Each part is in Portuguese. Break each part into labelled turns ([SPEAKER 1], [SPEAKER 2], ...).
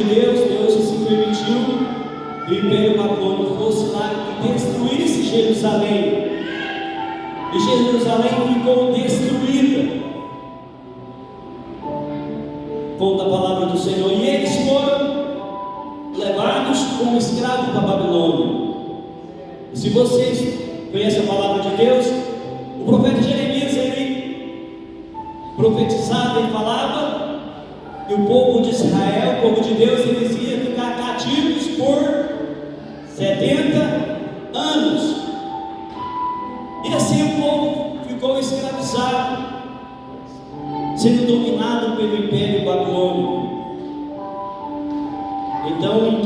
[SPEAKER 1] Deus se permitiu que o Império Babilônico fosse lá e destruísse Jerusalém. E Jerusalém ficou destruída. Conta a palavra do Senhor. E eles foram levados como escravos para a Babilônia. E se vocês conhecem a palavra de Deus, o profeta Jeremias, ele profetizava, ele falava que o povo de Israel, o povo de Deus, eles iam ficar cativos por 70 anos. E assim o povo ficou escravizado, sendo dominado pelo Império Babilônico. Então,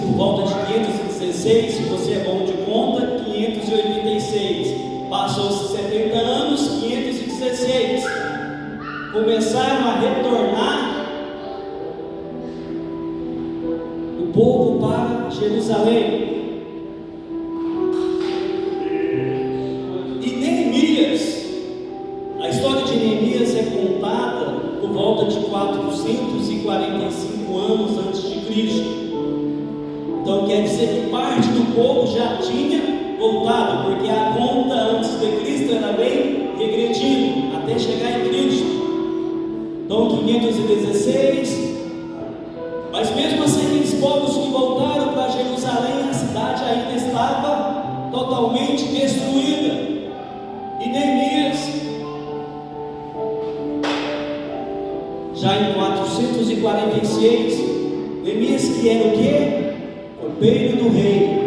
[SPEAKER 1] por volta de 516, se você é bom de conta, 586, passou-se 70 anos, 516, começaram a retornar o povo para Jerusalém. E Neemias, a história de Neemias é contada por volta de 445 anos antes de Cristo. Então quer dizer que parte do povo já tinha voltado, porque a conta antes de Cristo era bem regredindo até chegar em Cristo. Então 516, mas mesmo assim aqueles povos que voltaram para Jerusalém, a cidade ainda estava totalmente destruída. E Neemias, já em 446, Neemias, que era o quê? Copeiro do rei.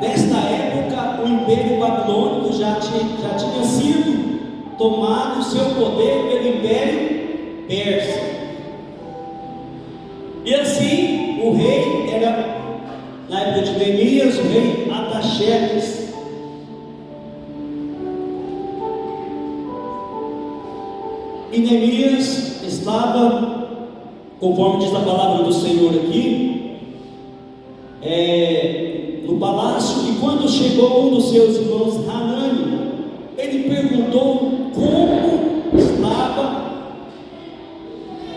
[SPEAKER 1] Nesta época, o Império Babilônico já tinha sido tomado o seu poder pelo Império Persa. E assim, o rei era, na época de Neemias, o rei Artaxerxes. E Neemias estava, conforme diz a palavra do Senhor aqui, no palácio, e quando chegou um dos seus irmãos, Hanani, ele perguntou como estava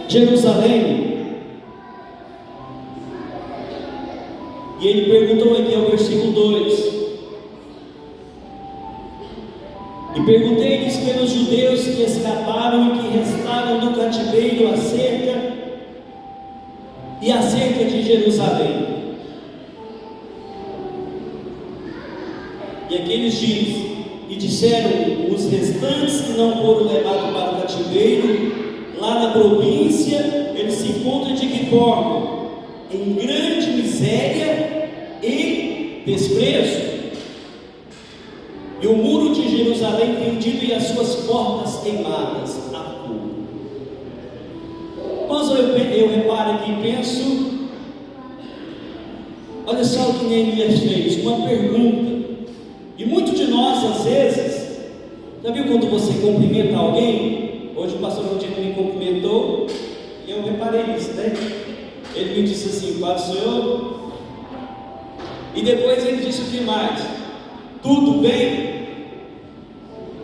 [SPEAKER 1] Jerusalém. E ele perguntou aqui ao versículo 2: e perguntei-lhes pelos judeus que escaparam e que restaram do cativeiro acerca de Jerusalém. E aqui eles dizem, e disseram os restantes que não foram levados para o cativeiro, lá na província, eles se encontram de que forma? Em grande miséria e desprezo. E o muro de Jerusalém vendido e as suas portas queimadas a fogo. Mas eu reparo aqui e penso, olha só o que Neemias fez, uma pergunta. E muitos de nós, às vezes, já viu quando você cumprimenta alguém? Hoje o pastor Rodrigo me cumprimentou e eu reparei isso, né? Ele me disse assim: Pai do Senhor. E depois ele disse o que mais? Tudo bem?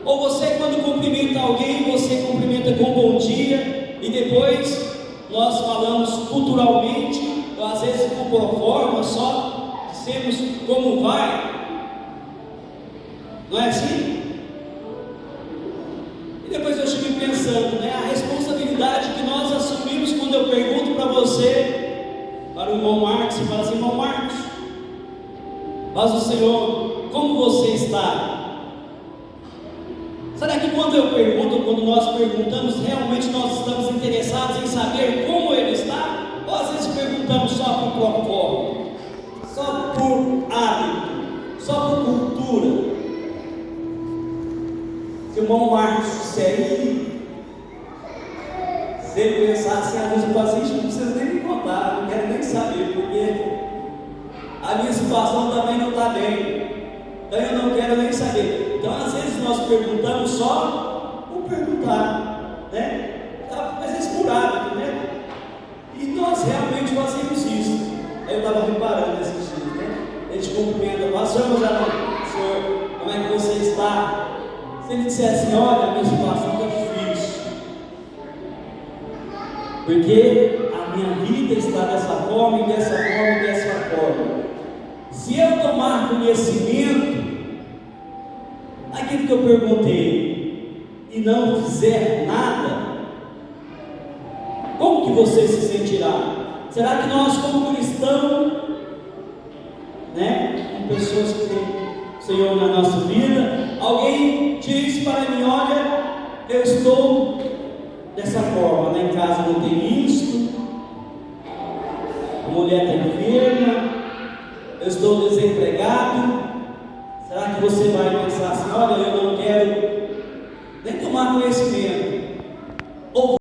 [SPEAKER 1] Ou você, quando cumprimenta alguém, você cumprimenta com bom dia, e depois nós falamos culturalmente, ou às vezes por proforma, só dizemos como vai. Não é assim? E depois eu estive pensando, né? A responsabilidade que nós assumimos quando eu pergunto para você, para o irmão Marcos, e falo assim: irmão Marcos, paz do Senhor, como você está? Será que quando eu pergunto, quando nós perguntamos, realmente nós estamos interessados em saber como ele está? Ou às vezes perguntamos só por proforma, só por hábito, só por cultura? Se o irmão Marcos disser aí, se ele pensar assim, às vezes eu falo assim: não precisa nem me contar, não quero nem saber, porque a minha situação também não está bem, então eu não quero nem saber. Então às vezes nós perguntamos só por perguntar, né? Às vezes por hábito, né? E nós realmente fazemos isso. Aí eu estava reparando esses dias, né? A gente cumprimenta: pastor, meus amigos, senhor, como é que você está? Se ele disser assim: olha, a minha situação está difícil, porque a minha vida está dessa forma, e dessa forma, e dessa forma. Se eu tomar conhecimento daquilo que eu perguntei e não fizer nada, como que você se sentirá? Será que nós, como cristãos, com pessoas que têm o Senhor na nossa vida, alguém diz para mim: olha, eu estou dessa forma, lá em casa não tem isto, a mulher está enferma, eu estou desempregado. Será que você vai pensar assim: olha, eu não quero nem tomar conhecimento? Ou